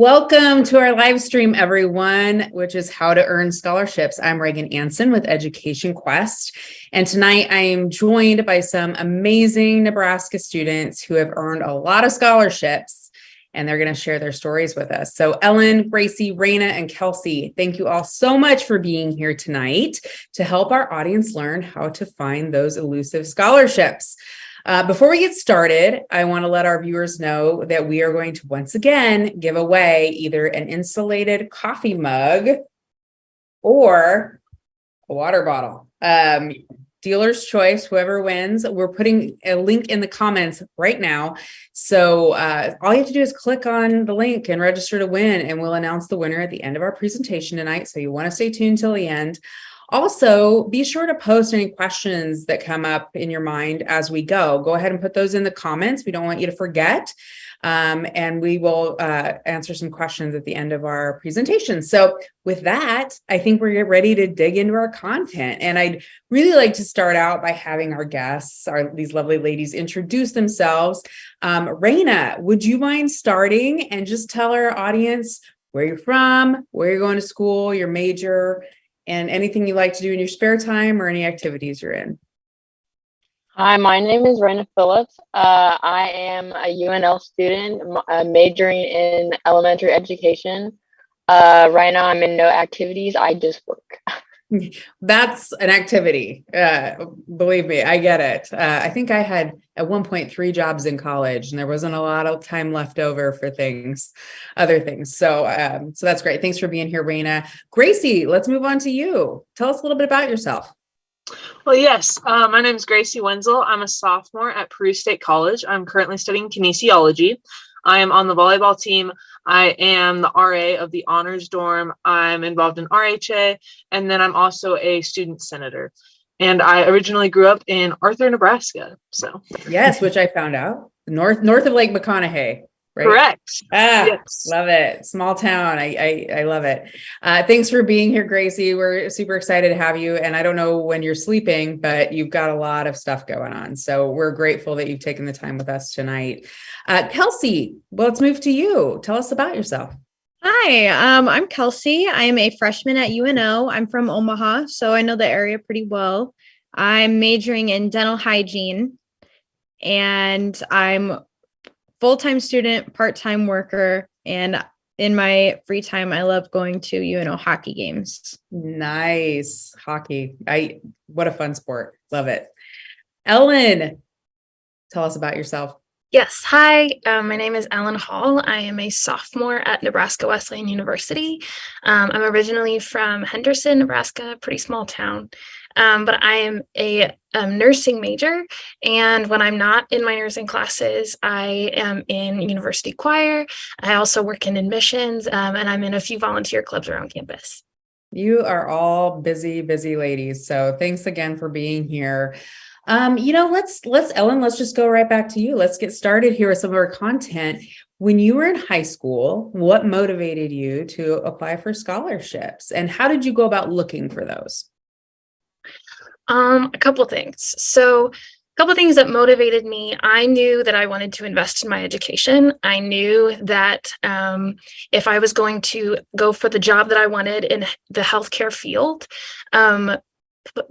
Welcome to our live stream, everyone, which is how to earn scholarships. I'm Reagan Anson with Education Quest, and tonight I am joined by some amazing Nebraska students who have earned a lot of scholarships, and they're going to share their stories with us. So Ellen, Gracie, Raina, and Kelsey, thank you all so much for being here tonight to help our audience learn how to find those elusive scholarships. Before we get started, I want to let our viewers know that we are going to once again give away either an insulated coffee mug or a water bottle. Dealer's choice, whoever wins. We're putting a link in the comments right now. So all you have to do is click on the link and register to win, and we'll announce the winner at the end of our presentation tonight. So you want to stay tuned till the end. Also, be sure to post any questions that come up in your mind as we go. Go ahead and put those in the comments. We don't want you to forget. And we will answer some questions at the end of our presentation. So with that, I think we're ready to dig into our content. And I'd really like to start out by having our guests, these lovely ladies, introduce themselves. Raina, would you mind starting and just tell our audience where you're from, where you're going to school, your major, and anything you like to do in your spare time or any activities you're in? Hi, my name is Raina Phillips. I am a UNL student majoring in elementary education. Right now I'm in no activities, I just work. That's an activity. Believe me, I get it. I think I had at one point 3 jobs in college, and there wasn't a lot of time left over for other things. So that's great. Thanks for being here, Raina. Gracie, let's move on to you. Tell us a little bit about yourself. Well, yes. My name is Gracie Wenzel. I'm a sophomore at Peru State College. I'm currently studying kinesiology. I am on the volleyball team. I am the RA of the honors dorm. I'm involved in RHA, and then I'm also a student senator. And I originally grew up in Arthur, Nebraska. So yes, which I found out north of Lake McConaughey. Right? Correct. Yes. Love it. Small town. I love it. Thanks for being here, Gracie. We're super excited to have you. And I don't know when you're sleeping, but you've got a lot of stuff going on. So we're grateful that you've taken the time with us tonight. Kelsey, well, let's move to you. Tell us about yourself. Hi, I'm Kelsey. I'm a freshman at UNO. I'm from Omaha, so I know the area pretty well. I'm majoring in dental hygiene, and I'm full-time student, part-time worker, and in my free time, I love going to UNO hockey games. Nice. Hockey. What a fun sport. Love it. Ellen, tell us about yourself. Yes. Hi, my name is Ellen Hall. I am a sophomore at Nebraska Wesleyan University. I'm originally from Henderson, Nebraska, pretty small town. But I am a nursing major, and when I'm not in my nursing classes, I am in university choir. I also work in admissions, and I'm in a few volunteer clubs around campus. You are all busy ladies. So thanks again for being here. Ellen, let's just go right back to you. Let's get started here with some of our content. When you were in high school, what motivated you to apply for scholarships, and how did you go about looking for those? A couple things. So a couple things that motivated me. I knew that I wanted to invest in my education. I knew that if I was going to go for the job that I wanted in the healthcare field,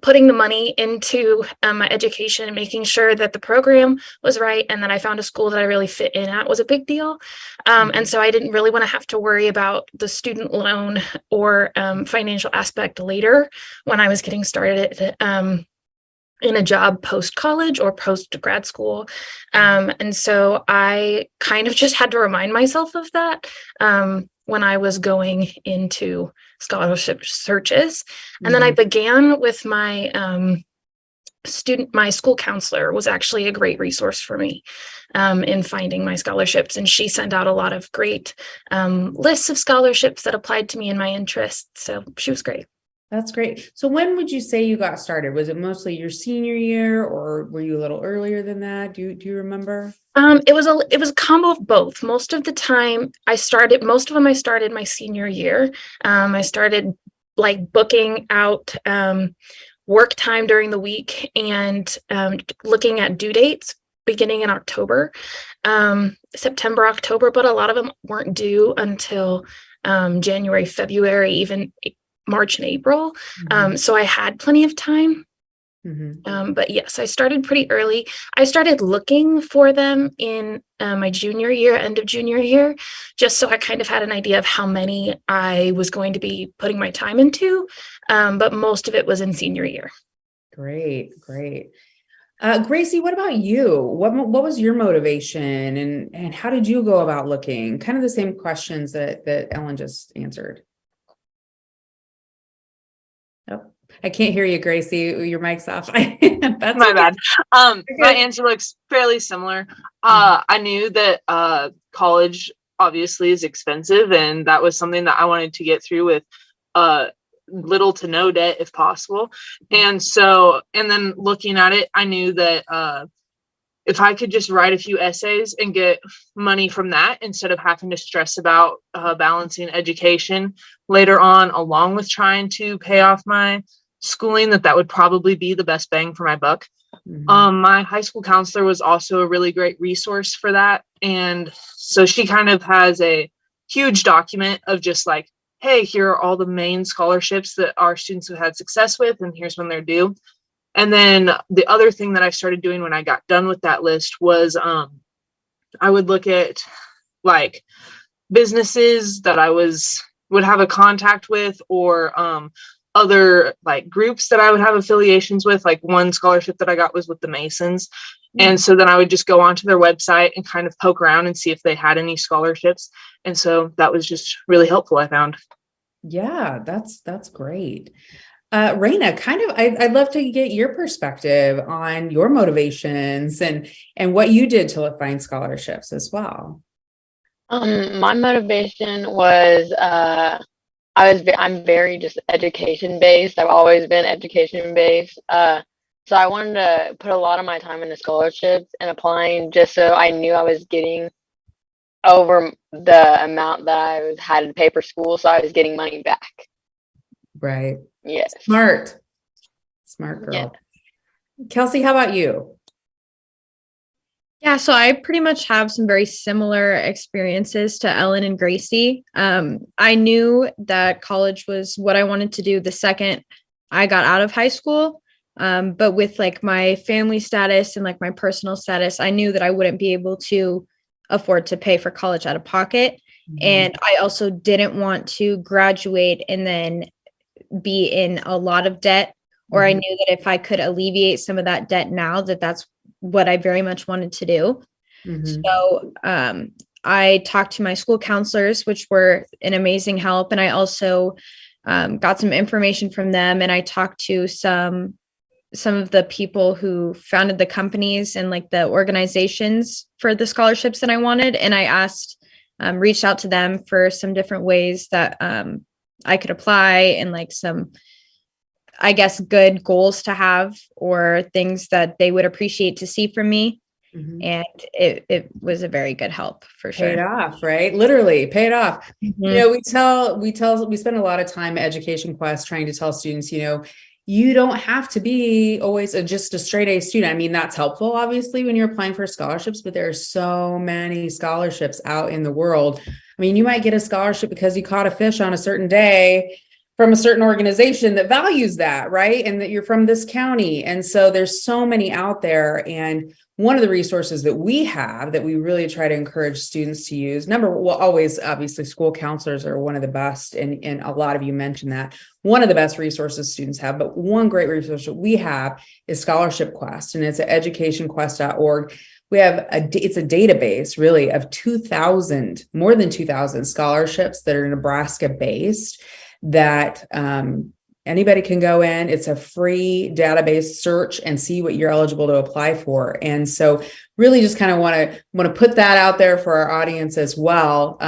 putting the money into my education and making sure that the program was right and that I found a school that I really fit in at was a big deal. And so I didn't really want to have to worry about the student loan or financial aspect later when I was getting started in a job post-college or post-grad school. And so I kind of just had to remind myself of that when I was going into scholarship searches. And then I began with my my school counselor was actually a great resource for me in finding my scholarships. And she sent out a lot of great lists of scholarships that applied to me and my interests. So she was great. That's great. So when would you say you got started? Was it mostly your senior year, or were you a little earlier than that? Do you remember? It was a combo of both. Most of them I started my senior year. I started like booking out work time during the week and looking at due dates beginning in October, September, October, but a lot of them weren't due until January, February, even March and April. So I had plenty of time. But yes, I started pretty early. I started looking for them in my junior year, end of junior year, just so I kind of had an idea of how many I was going to be putting my time into. But most of it was in senior year. Great. Gracie, what about you? What was your motivation and how did you go about looking? Kind of the same questions that Ellen just answered. Oh, I can't hear you, Gracie. Your mic's off. That's My okay. bad. My answer looks fairly similar. I knew that college obviously is expensive, and that was something that I wanted to get through with little to no debt if possible. And then looking at it, I knew that if I could just write a few essays and get money from that instead of having to stress about balancing education later on, along with trying to pay off my schooling, that would probably be the best bang for my buck. My high school counselor was also a really great resource for that. And so she kind of has a huge document of just like, hey, here are all the main scholarships that our students have had success with, and here's when they're due. And then the other thing that I started doing when I got done with that list was I would look at like businesses that I would have a contact with, or other like groups that I would have affiliations with. Like one scholarship that I got was with the Masons. And so then I would just go onto their website and kind of poke around and see if they had any scholarships. And so that was just really helpful, I found. Yeah, that's great. Raina, I'd love to get your perspective on your motivations and what you did to find scholarships as well. My motivation was I'm very just education based. I've always been education based. So I wanted to put a lot of my time into scholarships and applying, just so I knew I was getting over the amount that I had to pay for school, so I was getting money back. Right. Yes. Smart girl. Yeah. Kelsey, how about you? Yeah, so I pretty much have some very similar experiences to Ellen and Gracie. I knew that college was what I wanted to do the second I got out of high school. But with like my family status and like my personal status, I knew that I wouldn't be able to afford to pay for college out of pocket. And I also didn't want to graduate and then be in a lot of debt, or I knew that if I could alleviate some of that debt now, that's what I very much wanted to do. So I talked to my school counselors, which were an amazing help. And I also got some information from them, and I talked to some of the people who founded the companies and like the organizations for the scholarships that I wanted. And I reached out to them for some different ways that I could apply, and like some, I guess, good goals to have or things that they would appreciate to see from me. And it was a very good help for sure. Paid off, right? Literally paid off. You know, we spend a lot of time at Education Quest trying to tell students, you don't have to be always just a straight A student. I mean, that's helpful, obviously, when you're applying for scholarships, but there are so many scholarships out in the world. I mean, you might get a scholarship because you caught a fish on a certain day from a certain organization that values that, right? And that you're from this county. And so there's so many out there. And one of the resources that we have that we really try to encourage students to use, always, obviously, school counselors are one of the best. And a lot of you mentioned that. One of the best resources students have, but one great resource that we have is Scholarship Quest, and it's at educationquest.org. We have it's a database really of more than 2,000 scholarships that are Nebraska based that anybody can go in. It's a free database search and see what you're eligible to apply for. And so really just kind of want to put that out there for our audience as well.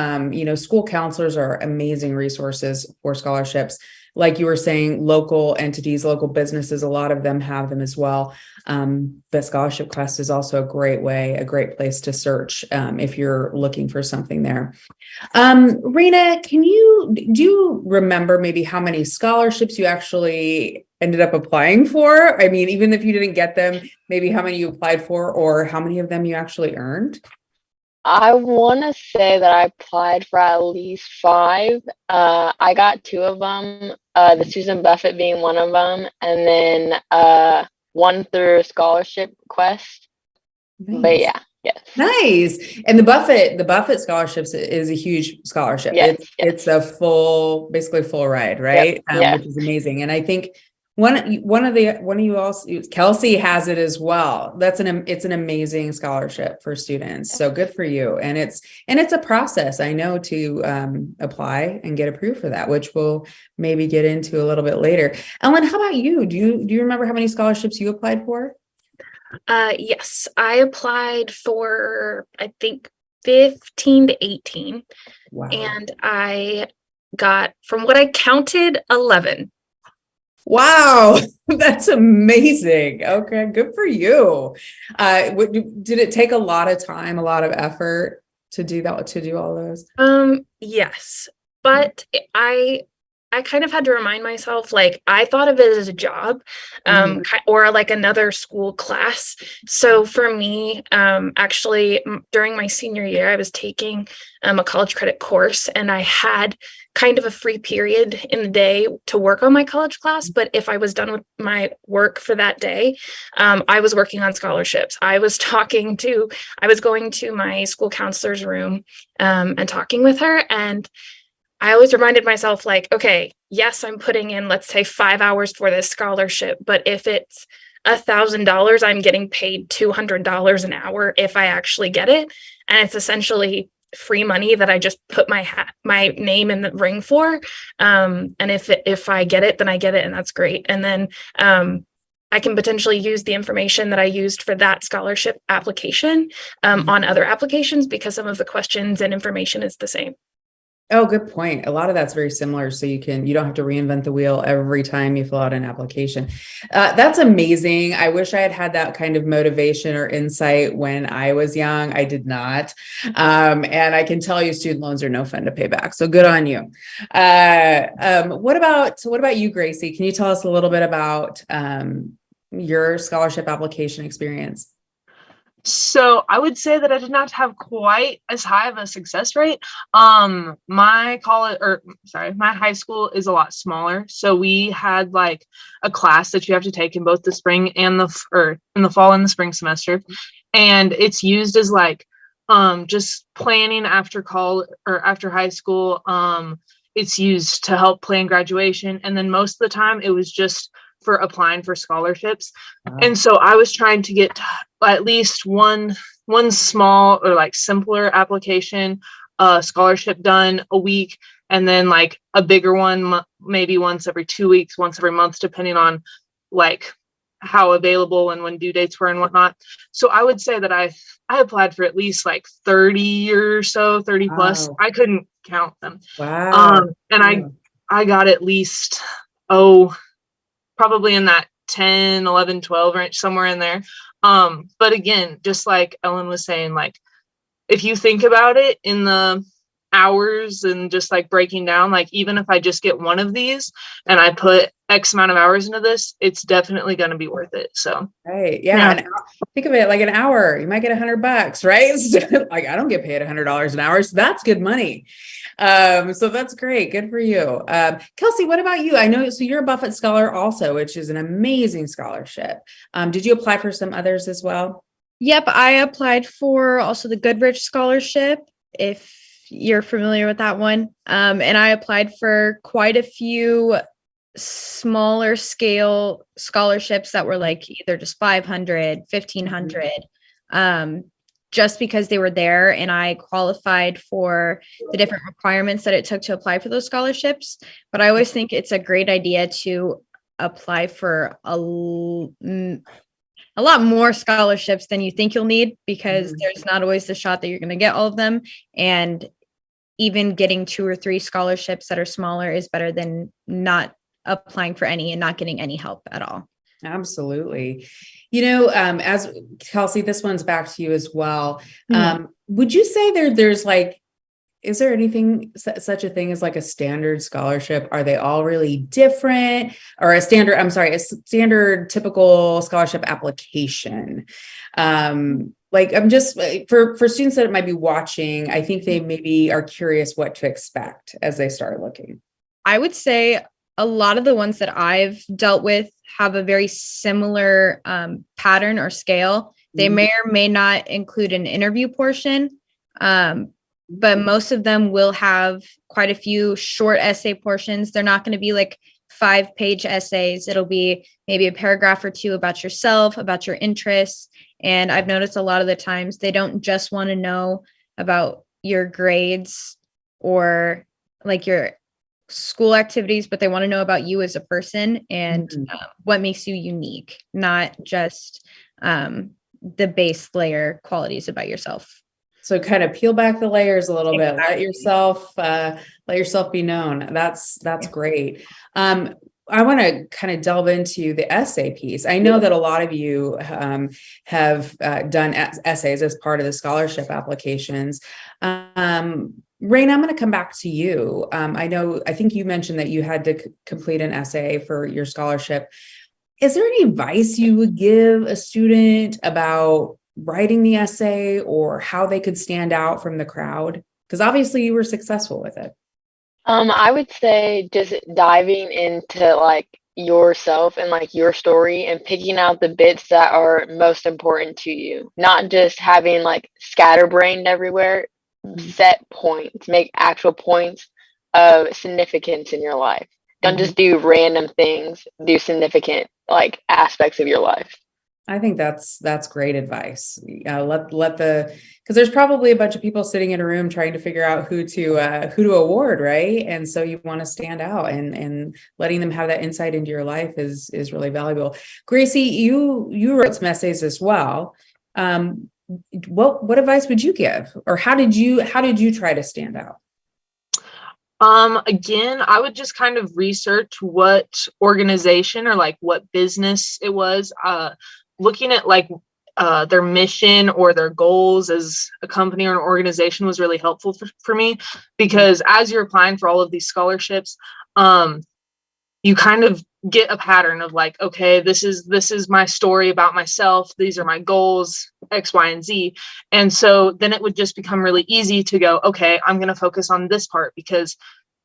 School counselors are amazing resources for scholarships. Like you were saying, local entities, local businesses, a lot of them have them as well. But Scholarship Quest is also a great place to search if you're looking for something there. Raina, do you remember maybe how many scholarships you actually ended up applying for? I mean, even if you didn't get them, maybe how many you applied for or how many of them you actually earned? I want to say that I applied for at least 5. I got 2 of them, the Susan Buffett being one of them, and then one through Scholarship Quest. But Nice. yeah, yes. Nice. And the Buffett scholarships is a huge scholarship. Yes, It's a basically full ride, right? yeah. Which is amazing. And I think one of you also, Kelsey, has it as well. It's an amazing scholarship for students. So good for you. And it's a process, I know, to apply and get approved for that, which we'll maybe get into a little bit later. Ellen, how about you? Do you remember how many scholarships you applied for? Yes, I applied for, I think, 15 to 18, Wow. and I got, from what I counted, 11. Wow, that's amazing. Okay, good for you. Did it take a lot of time, a lot of effort to do that, to do all those? Yes, but I kind of had to remind myself, like, I thought of it as a job, or like another school class. So for me, actually, during my senior year, I was taking a college credit course, and I had kind of a free period in the day to work on my college class. But if I was done with my work for that day, I was working on scholarships. I was going to my school counselor's room and talking with her. And I always reminded myself, like, okay, yes, I'm putting in, let's say, 5 hours for this scholarship, but if it's $1,000, I'm getting paid $200 an hour if I actually get it. And it's essentially free money that I just put my name in the ring for. And if I get it, then I get it, and that's great. And then I can potentially use the information that I used for that scholarship application on other applications, because some of the questions and information is the same. Oh, good point. A lot of that's very similar. So you don't have to reinvent the wheel every time you fill out an application. That's amazing. I wish I had had that kind of motivation or insight when I was young. I did not. And I can tell you student loans are no fun to pay back. So good on you. What about you, Gracie? Can you tell us a little bit about your scholarship application experience? So I would say that I did not have quite as high of a success rate. My high school is a lot smaller. So we had like a class that you have to take in both the spring and in the fall and the spring semester. And it's used as like just planning after college or after high school. It's used to help plan graduation. And then most of the time it was just for applying for scholarships. And so I was trying to get at least one small or like simpler application scholarship done a week, and then like a bigger one maybe once every 2 weeks, once every month, depending on like how available and when due dates were and whatnot. So I would say that I applied for at least like 30 or so, 30 plus. Wow. I couldn't count them. Wow. And I got at least probably in that 10, 11, 12 range, somewhere in there. But again, just like Ellen was saying, like, if you think about it in the hours and just like breaking down, like, even if I just get one of these and I put X amount of hours into this, it's definitely going to be worth it. So, right. Yeah. Think of it like an hour, you might get $100, right? Like, I don't get paid $100 an hour. So that's good money. So that's great. Good for you. Kelsey, what about you? I know, so you're a Buffett Scholar also, which is an amazing scholarship. Did you apply for some others as well? Yep, I applied for also the Goodrich Scholarship, if you're familiar with that one. And I applied for quite a few smaller scale scholarships that were like either just 500, 1500, just because they were there and I qualified for the different requirements that it took to apply for those scholarships. But I always think it's a great idea to apply for a lot more scholarships than you think you'll need, because there's not always the shot that you're going to get all of them. And even getting 2 or 3 scholarships that are smaller is better than not applying for any and not getting any help at all. Absolutely. As Kelsey, this one's back to you as well. Would you say there's like is there anything such a thing as like a standard scholarship? Are they all really different, or a standard typical scholarship application? Like, I'm just for students that might be watching, I think they maybe are curious what to expect as they start looking. I would say a lot of the ones that I've dealt with have a very similar pattern or scale. They may or may not include an interview portion, but most of them will have quite a few short essay portions. They're not going to be like 5-page essays. It'll be maybe a paragraph or two about yourself, about your interests. And I've noticed a lot of the times they don't just want to know about your grades or like your school activities, but they want to know about you as a person and what makes you unique, not just the base layer qualities about yourself. So kind of peel back the layers a little bit, let yourself be known. That's great. I want to kind of delve into the essay piece. I know that a lot of you have done essays as part of the scholarship applications. Raina, I'm going to come back to you. I think you mentioned that you had to complete an essay for your scholarship. Is there any advice you would give a student about writing the essay or how they could stand out from the crowd? Because obviously you were successful with it. I would say just diving into like yourself and like your story and picking out the bits that are most important to you, not just having like scatterbrained everywhere. Set points, make actual points of significance in your life. Don't just do random things, do significant like aspects of your life. I think that's great advice. Because there's probably a bunch of people sitting in a room trying to figure out who to award, right? And so you want to stand out, and letting them have that insight into your life is really valuable. Gracie, you wrote some essays as well. What advice would you give, or how did you try to stand out? Again, I would just kind of research what organization or like what business it was, looking at like their mission or their goals as a company or an organization was really helpful for me, because as you're applying for all of these scholarships, you kind of get a pattern of like, okay, this is my story about myself. These are my goals, X, Y, and Z. And so then it would just become really easy to go, okay, I'm going to focus on this part because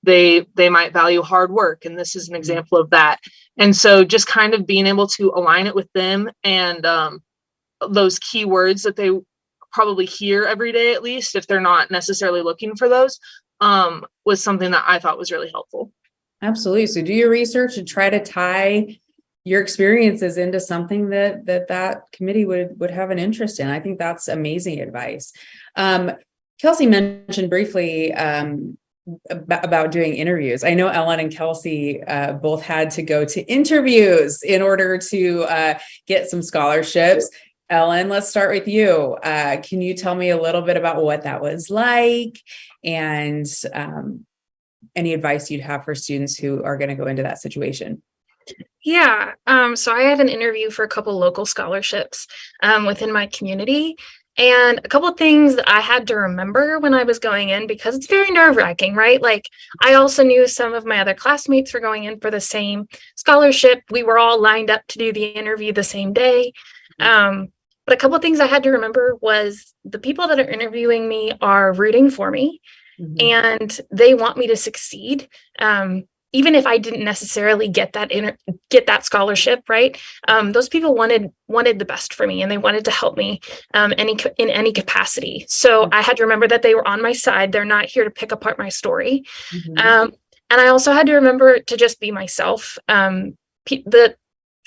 they might value hard work. And this is an example of that. And so just kind of being able to align it with them and those keywords that they probably hear every day, at least if they're not necessarily looking for those, was something that I thought was really helpful. Absolutely. So do your research and try to tie your experiences into something that committee would have an interest in. I think that's amazing advice. Kelsey mentioned briefly about doing interviews. I know Ellen and Kelsey both had to go to interviews in order to get some scholarships. Ellen, let's start with you. Can you tell me a little bit about what that was like, and any advice you'd have for students who are going to go into that situation? Yeah. So I had an interview for a couple local scholarships within my community. And a couple of things that I had to remember when I was going in, because it's very nerve-wracking, right? Like, I also knew some of my other classmates were going in for the same scholarship. We were all lined up to do the interview the same day. But a couple of things I had to remember was the people that are interviewing me are rooting for me. And they want me to succeed, even if I didn't necessarily get that scholarship, right? Those people wanted the best for me, and they wanted to help me in any capacity. So I had to remember that they were on my side. They're not here to pick apart my story. And I also had to remember to just be myself. The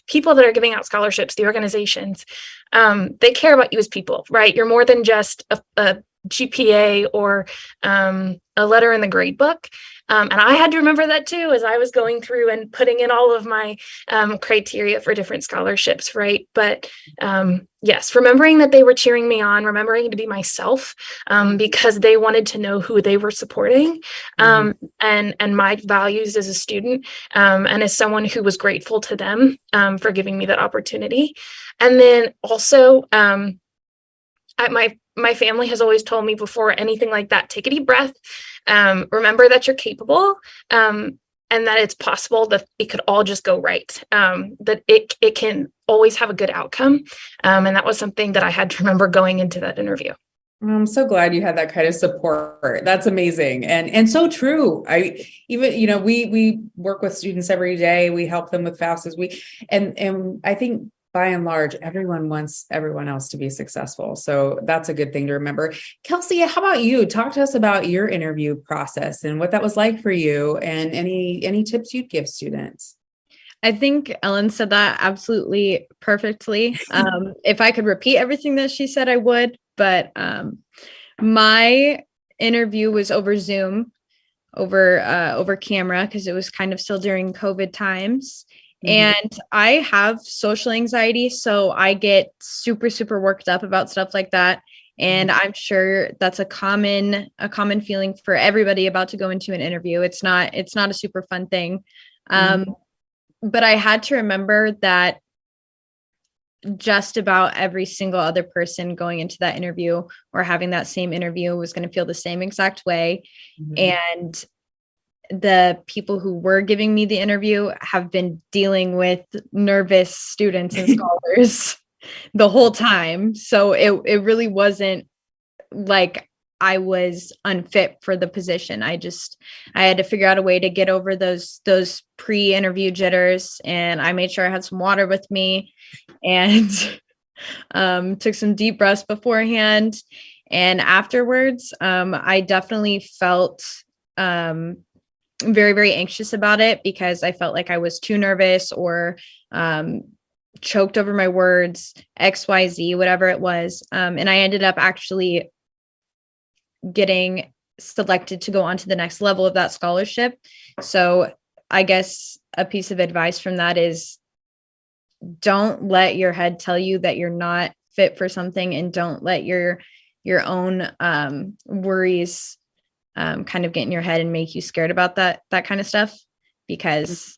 people that are giving out scholarships, the organizations, they care about you as people, right? You're more than just a GPA or a letter in the grade book. And I had to remember that too, as I was going through and putting in all of my criteria for different scholarships, right? But yes, remembering that they were cheering me on, remembering to be myself, because they wanted to know who they were supporting, and my values as a student, and as someone who was grateful to them for giving me that opportunity. And then also, my family has always told me before anything like that, take a deep breath. Remember that you're capable. And that it's possible that it could all just go right, that it can always have a good outcome. And that was something that I had to remember going into that interview. I'm so glad you had that kind of support. That's amazing. And so true. We work with students every day. We help them with FAFSA. And I think by and large, everyone wants everyone else to be successful. So that's a good thing to remember. Kelsey, how about you? Talk to us about your interview process and what that was like for you, and any tips you'd give students. I think Ellen said that absolutely perfectly. If I could repeat everything that she said, I would. But my interview was over Zoom, over camera, because it was kind of still during COVID times. And I have social anxiety, so I get super, super worked up about stuff like that. And I'm sure that's a common feeling for everybody about to go into an interview. It's not a super fun thing. But I had to remember that just about every single other person going into that interview or having that same interview was going to feel the same exact way. And the people who were giving me the interview have been dealing with nervous students and scholars the whole time. So it really wasn't like I was unfit for the position. I had to figure out a way to get over those pre-interview jitters. And I made sure I had some water with me and took some deep breaths beforehand. And afterwards, I definitely felt very, very anxious about it, because I felt like I was too nervous or choked over my words, XYZ, whatever it was. And I ended up actually getting selected to go on to the next level of that scholarship. So I guess a piece of advice from that is, don't let your head tell you that you're not fit for something, and don't let your own worries kind of get in your head and make you scared about that kind of stuff, because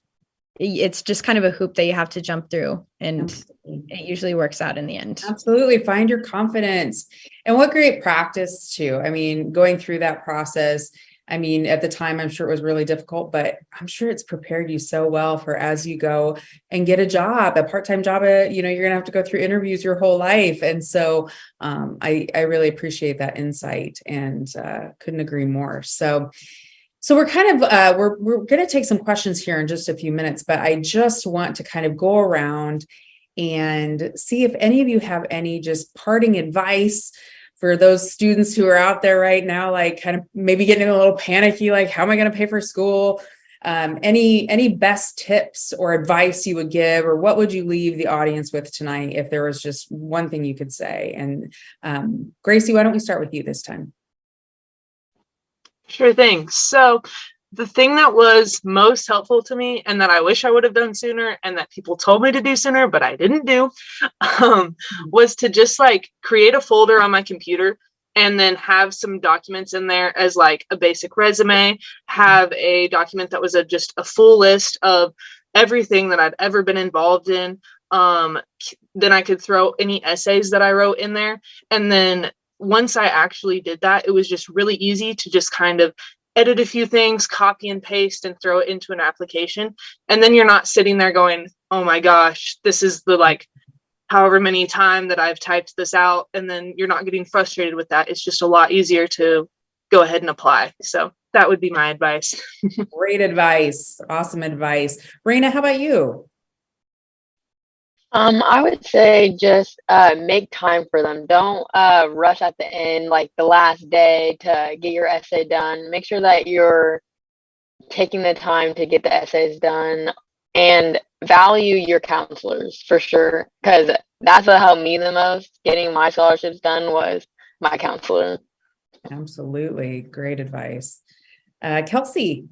it's just kind of a hoop that you have to jump through, and it usually works out in the end. Absolutely. Find your confidence. And what great practice too. I mean, going through that process, I mean, at the time, I'm sure it was really difficult, but I'm sure it's prepared you so well for as you go and get a job, a part-time job. You're going to have to go through interviews your whole life. And so I really appreciate that insight, and couldn't agree more. So we're kind of, we're going to take some questions here in just a few minutes, but I just want to kind of go around and see if any of you have any just parting advice for those students who are out there right now, like kind of maybe getting a little panicky, like, how am I going to pay for school? Any best tips or advice you would give, or what would you leave the audience with tonight if there was just one thing you could say? And Gracie, why don't we start with you this time? Sure thing. So the thing that was most helpful to me, and that I wish I would have done sooner, and that people told me to do sooner, but I didn't do, was to just like create a folder on my computer and then have some documents in there as like a basic resume, have a document that was just a full list of everything that I'd ever been involved in. Then I could throw any essays that I wrote in there. And then once I actually did that, it was just really easy to just kind of edit a few things, copy and paste, and throw it into an application. And then you're not sitting there going, oh my gosh, this is the like however many time that I've typed this out. And then you're not getting frustrated with that. It's just a lot easier to go ahead and apply. So that would be my advice. Great advice. Awesome advice. Raina, how about you? I would say just make time for them. Don't rush at the end, like the last day, to get your essay done. Make sure that you're taking the time to get the essays done, and value your counselors for sure, because that's what helped me the most. Getting my scholarships done was my counselor. Absolutely. Great advice. Kelsey.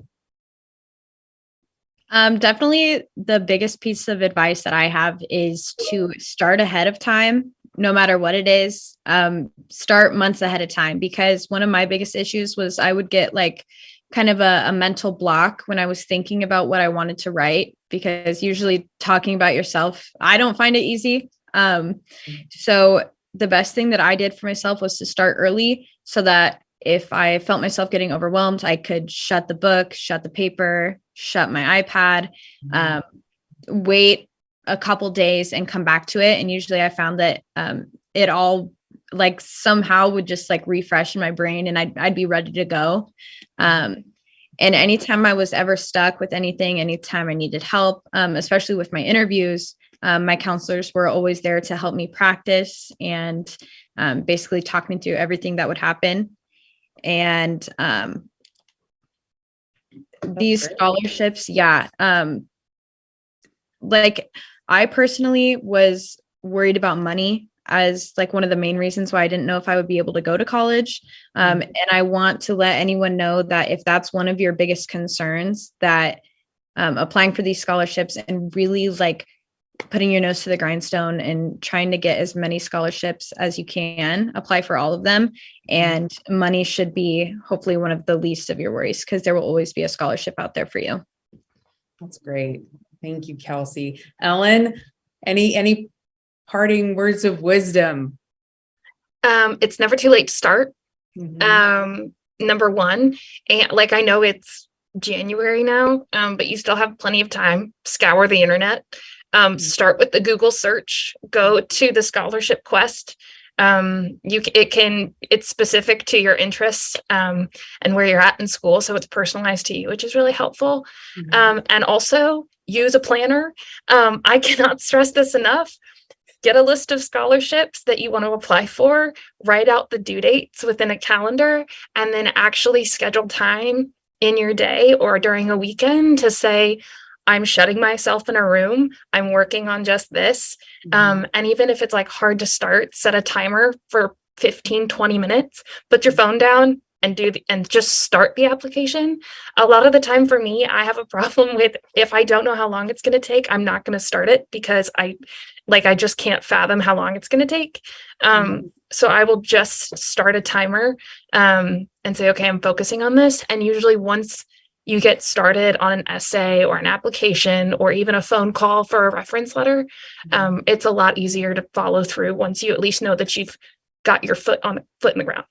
Definitely the biggest piece of advice that I have is to start ahead of time, no matter what it is. Start months ahead of time, because one of my biggest issues was I would get like kind of a mental block when I was thinking about what I wanted to write, because usually talking about yourself, I don't find it easy. So the best thing that I did for myself was to start early so that if I felt myself getting overwhelmed, I could shut the book, shut the paper, shut my iPad, wait a couple days and come back to it. And usually I found that it all like somehow would just like refresh in my brain and I'd be ready to go. And anytime I was ever stuck with anything, anytime I needed help, especially with my interviews, my counselors were always there to help me practice and basically talk me through everything that would happen. And these scholarships, like I personally was worried about money as like one of the main reasons why I didn't know if I would be able to go to college. And I want to let anyone know that if that's one of your biggest concerns, that applying for these scholarships and really like putting your nose to the grindstone and trying to get as many scholarships as you can, apply for all of them. And money should be hopefully one of the least of your worries because there will always be a scholarship out there for you. That's great. Thank you, Kelsey. Ellen, any parting words of wisdom? It's never too late to start. Number one, and like I know it's January now, but you still have plenty of time. Scour the internet. Start with the Google search. Go to the scholarship quest. It's specific to your interests and where you're at in school, so it's personalized to you, which is really helpful. And also use a planner. I cannot stress this enough. Get a list of scholarships that you want to apply for, write out the due dates within a calendar, and then actually schedule time in your day or during a weekend to say, I'm shutting myself in a room. I'm working on just this. And even if it's like hard to start, set a timer for 15, 20 minutes, put your phone down and just start the application. A lot of the time for me, I have a problem with if I don't know how long it's going to take, I'm not going to start it because I just can't fathom how long it's going to take. So I will just start a timer and say, okay, I'm focusing on this. And usually once you get started on an essay or an application or even a phone call for a reference letter, it's a lot easier to follow through once you at least know that you've got your foot in the ground.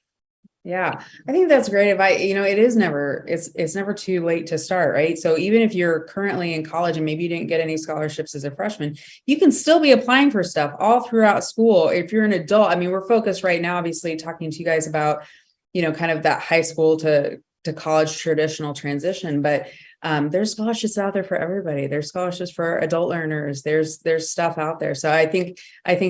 Yeah, I think that's great advice. It's never too late to start, right? So even if you're currently in college and maybe you didn't get any scholarships as a freshman, you can still be applying for stuff all throughout school. If you're an adult, I mean, we're focused right now, obviously, talking to you guys about, kind of that high school to college traditional transition, but there's scholarships out there for everybody. There's scholarships for adult learners. There's stuff out there. So I think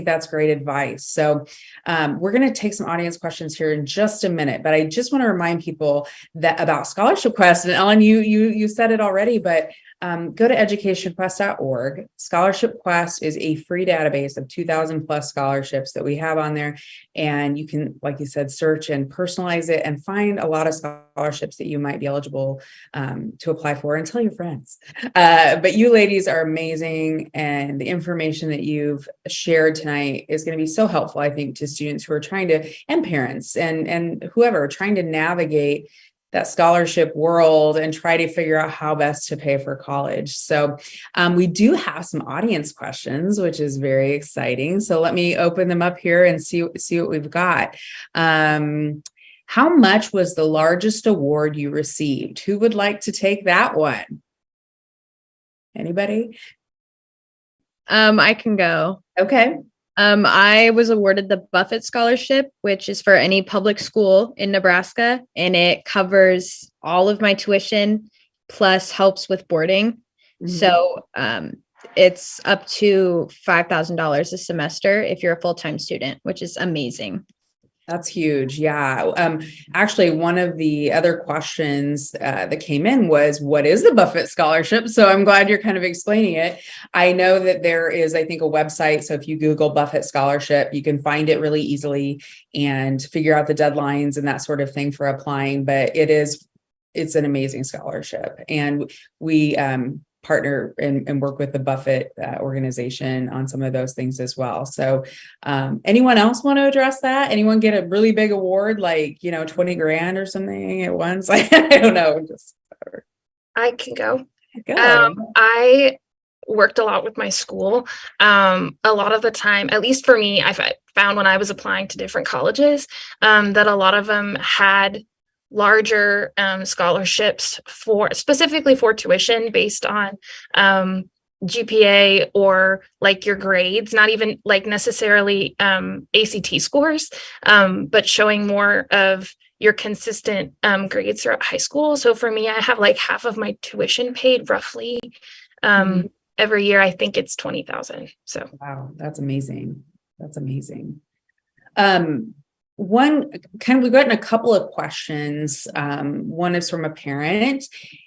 that's great advice. So we're going to take some audience questions here in just a minute, but I just want to remind people that about Scholarship Quest. And Ellen, you said it already, but go to educationquest.org. Scholarship Quest is a free database of 2,000 plus scholarships that we have on there. And you can, like you said, search and personalize it and find a lot of scholarships that you might be eligible to apply for, and tell your friends. But you ladies are amazing. And the information that you've shared tonight is going to be so helpful, I think, to students who are and parents and whoever are trying to navigate that scholarship world and try to figure out how best to pay for college. So we do have some audience questions, which is very exciting. So let me open them up here and see what we've got. How much was the largest award you received? Who would like to take that one? Anybody? I can go. Okay. I was awarded the Buffett Scholarship, which is for any public school in Nebraska, and it covers all of my tuition plus helps with boarding. So it's up to $5,000 a semester if you're a full-time student, which is amazing. That's huge. Yeah. Actually, one of the other questions that came in was, what is the Buffett Scholarship? So I'm glad you're kind of explaining it. I know that there is, I think, a website. So if you Google Buffett Scholarship, you can find it really easily and figure out the deadlines and that sort of thing for applying. But it's an amazing scholarship. And we partner and work with the Buffett organization on some of those things as well. So anyone else want to address that? Anyone get a really big award, like, 20 grand or something at once? I don't know. Just whatever. I can go. Go. I worked a lot with my school. A lot of the time, at least for me, I found when I was applying to different colleges, that a lot of them had larger scholarships specifically for tuition based on GPA or like your grades, not even like necessarily ACT scores, but showing more of your consistent grades throughout high school. So for me, I have like half of my tuition paid roughly every year. I think it's 20,000. So wow, that's amazing. That's amazing. We've gotten a couple of questions. One is from a parent.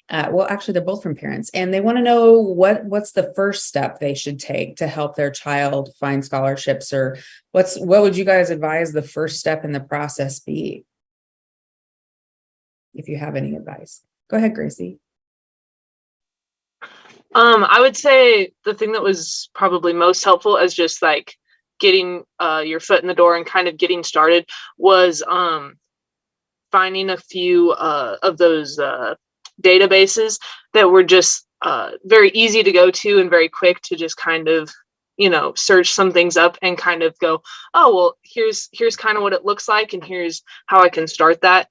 Well, actually, they're both from parents, and they want to know what's the first step they should take to help their child find scholarships, or what would you guys advise the first step in the process be? If you have any advice, go ahead, Gracie. I would say the thing that was probably most helpful as just like getting your foot in the door and kind of getting started was finding a few of those databases that were just very easy to go to and very quick to just kind of, search some things up and kind of go, oh, well, here's kind of what it looks like and here's how I can start that.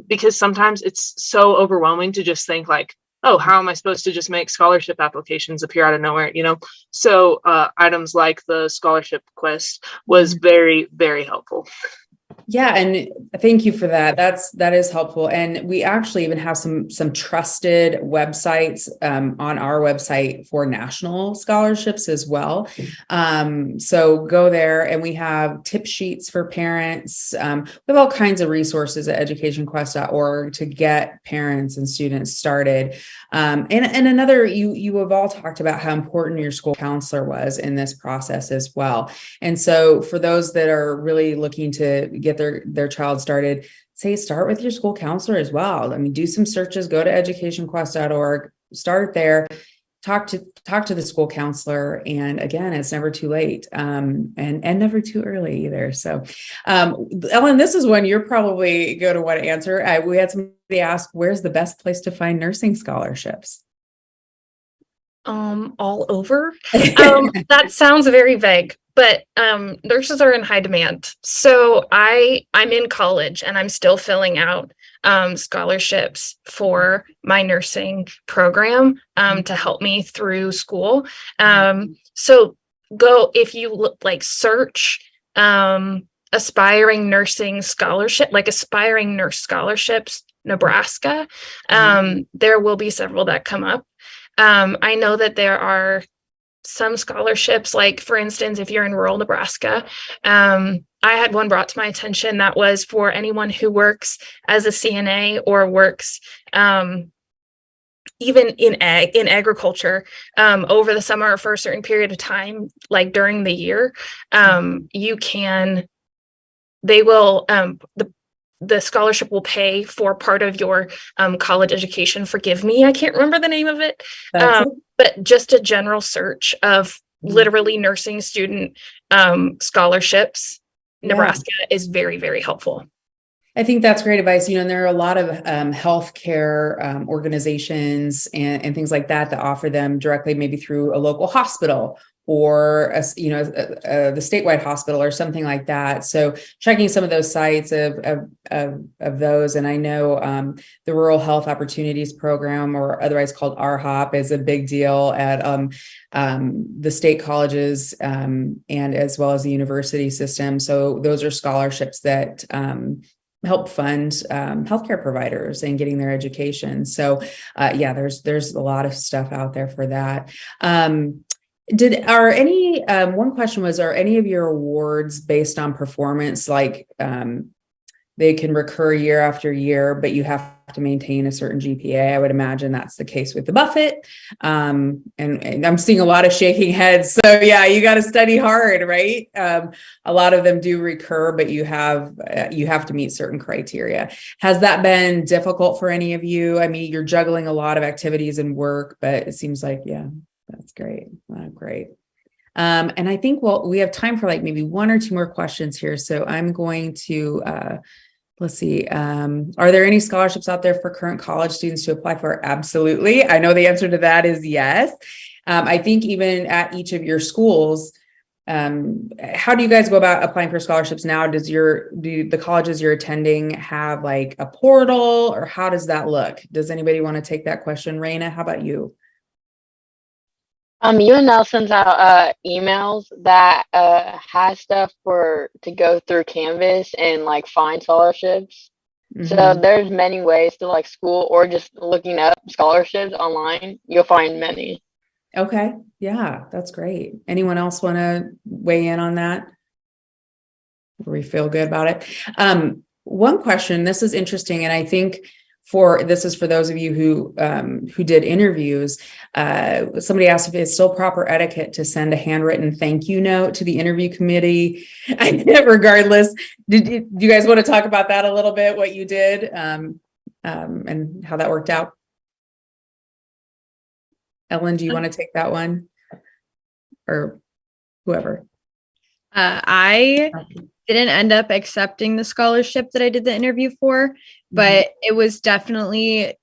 Because sometimes it's so overwhelming to just think like, oh, how am I supposed to just make scholarship applications appear out of nowhere, So items like the scholarship quest was very, very helpful. Yeah, and thank you for that. That is helpful. And we actually even have some trusted websites on our website for national scholarships as well. So go there, and we have tip sheets for parents. We have all kinds of resources at educationquest.org to get parents and students started. And another, you have all talked about how important your school counselor was in this process as well. And so for those that are really looking to get their child started, start with your school counselor as well. I mean, do some searches, go to educationquest.org, start there, talk to the school counselor. And again, it's never too late, and never too early either. So, Ellen, this is one you're probably going to want to answer. We had somebody ask, where's the best place to find nursing scholarships? All over. That sounds very vague, but nurses are in high demand. So I'm in college and I'm still filling out scholarships for my nursing program to help me through school. So go, if you look, like search aspiring nursing scholarship, like aspiring nurse scholarships, Nebraska. There will be several that come up. I know that there are some scholarships, like for instance, if you're in rural Nebraska, I had one brought to my attention that was for anyone who works as a CNA or works even in agriculture over the summer or for a certain period of time, like during the year. The scholarship will pay for part of your college education. Forgive me, I can't remember the name of it. But just a general search of literally nursing student scholarships, Nebraska is very, very helpful. I think that's great advice. And there are a lot of healthcare organizations and things like that offer them directly, maybe through a local hospital or the statewide hospital or something like that. So checking some of those sites of those, and I know the Rural Health Opportunities Program, or otherwise called RHOP, is a big deal at the state colleges and as well as the university system. So those are scholarships that help fund healthcare providers and getting their education. So there's a lot of stuff out there for that. One question was, are any of your awards based on performance, like they can recur year after year, but you have to maintain a certain GPA? I would imagine that's the case with the Buffett. And I'm seeing a lot of shaking heads. So yeah, you got to study hard, right? A lot of them do recur, but you have to meet certain criteria. Has that been difficult for any of you? I mean, you're juggling a lot of activities and work, but it seems like, yeah. That's great. Great. And I think, we have time for like maybe one or two more questions here. So I'm going to Let's see. Are there any scholarships out there for current college students to apply for? Absolutely. I know the answer to that is yes. I think even at each of your schools, how do you guys go about applying for scholarships now? Do the colleges you're attending have like a portal, or how does that look? Does anybody want to take that question? Raina, how about you? UNL sends out emails that has stuff to go through Canvas and like find scholarships. So Mhm. there's many ways to like school or just looking up scholarships online. You'll find many. Okay. Yeah, that's great. Anyone else want to weigh in on that? We feel good about it. One question, this is interesting, and I think this is for those of you who did interviews. Somebody asked if it's still proper etiquette to send a handwritten thank you note to the interview committee. Regardless, do you guys want to talk about that a little bit? What you did, and how that worked out? Ellen, do you want to take that one, or whoever? I didn't end up accepting the scholarship that I did the interview for, but it was definitely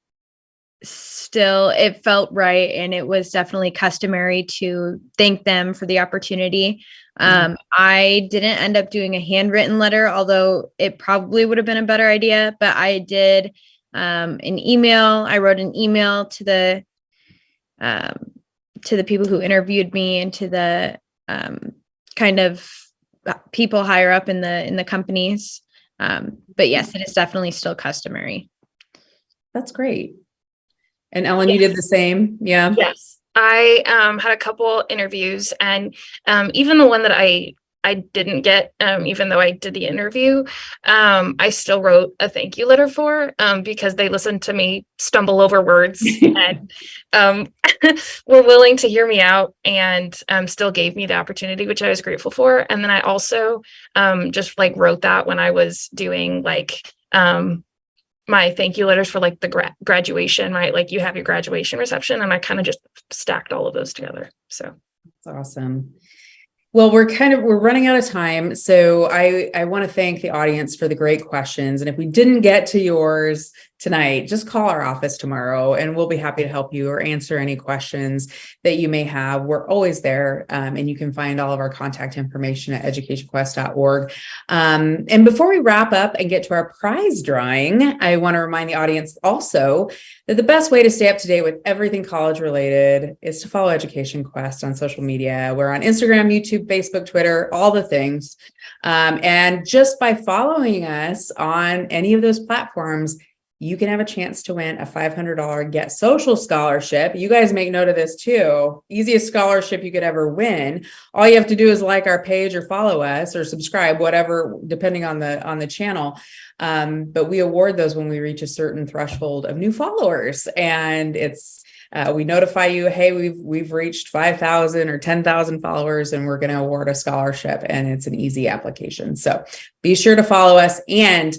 it felt right. And it was definitely customary to thank them for the opportunity. I didn't end up doing a handwritten letter, although it probably would have been a better idea, but I did an email. I wrote an email to the people who interviewed me and to the kind of people higher up in the companies. But yes, it is definitely still customary. That's great. And Ellen, you did the same? Yeah. Yes. I had a couple interviews, and even the one that I didn't get, even though I did the interview, I still wrote a thank you letter for, because they listened to me stumble over words and were willing to hear me out, and still gave me the opportunity, which I was grateful for. And then I also just like wrote that when I was doing like my thank you letters for like the graduation, right? Like you have your graduation reception, and I kind of just stacked all of those together. So that's awesome. Well, we're running out of time. So I want to thank the audience for the great questions. And if we didn't get to yours tonight, just call our office tomorrow and we'll be happy to help you or answer any questions that you may have. We're always there. And you can find all of our contact information at educationquest.org. And before we wrap up and get to our prize drawing, I want to remind the audience also that the best way to stay up to date with everything college related is to follow Education Quest on social media. We're on Instagram, YouTube, Facebook, Twitter, all the things. And just by following us on any of those platforms, you can have a chance to win a $500 Get Social scholarship. You guys make note of this too. Easiest scholarship you could ever win. All you have to do is like our page or follow us or subscribe, whatever, depending on the channel. But we award those when we reach a certain threshold of new followers, and it's we notify you, hey, we've reached 5,000 or 10,000 followers, and we're going to award a scholarship, and it's an easy application. So be sure to follow us and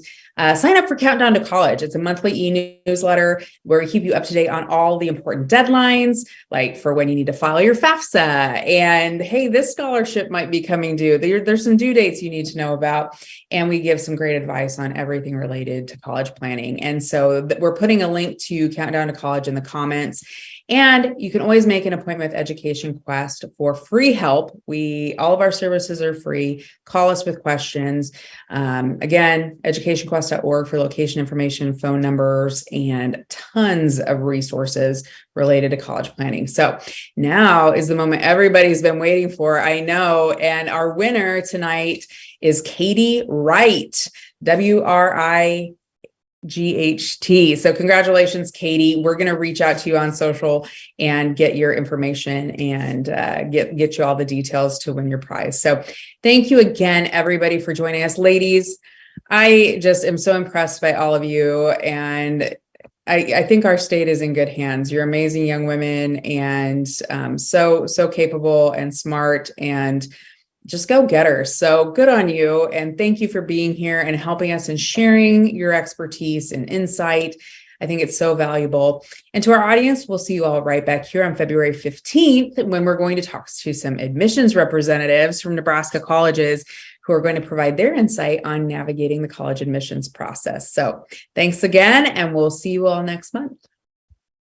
sign up for Countdown to College. It's a monthly e-newsletter where we keep you up to date on all the important deadlines, like for when you need to file your FAFSA. And hey, this scholarship might be coming due. There's some due dates you need to know about. And we give some great advice on everything related to college planning. And so we're putting a link to Countdown to College in the comments. And you can always make an appointment with Education Quest for free help. All of our services are free. Call us with questions. Again, educationquest.org for location information, phone numbers, and tons of resources related to college planning. So now is the moment everybody's been waiting for, I know. And our winner tonight is Katie Wright, WRIGHT. So congratulations, Katie. We're going to reach out to you on social and get your information and get you all the details to win your prize. So thank you again, everybody, for joining us. Ladies, I just am so impressed by all of you. And I think our state is in good hands. You're amazing young women and so capable and smart and just go getters. So good on you. And thank you for being here and helping us and sharing your expertise and insight. I think it's so valuable. And to our audience, we'll see you all right back here on February 15th when we're going to talk to some admissions representatives from Nebraska colleges who who are going to provide their insight on navigating the college admissions process. So thanks again, and we'll see you all next month.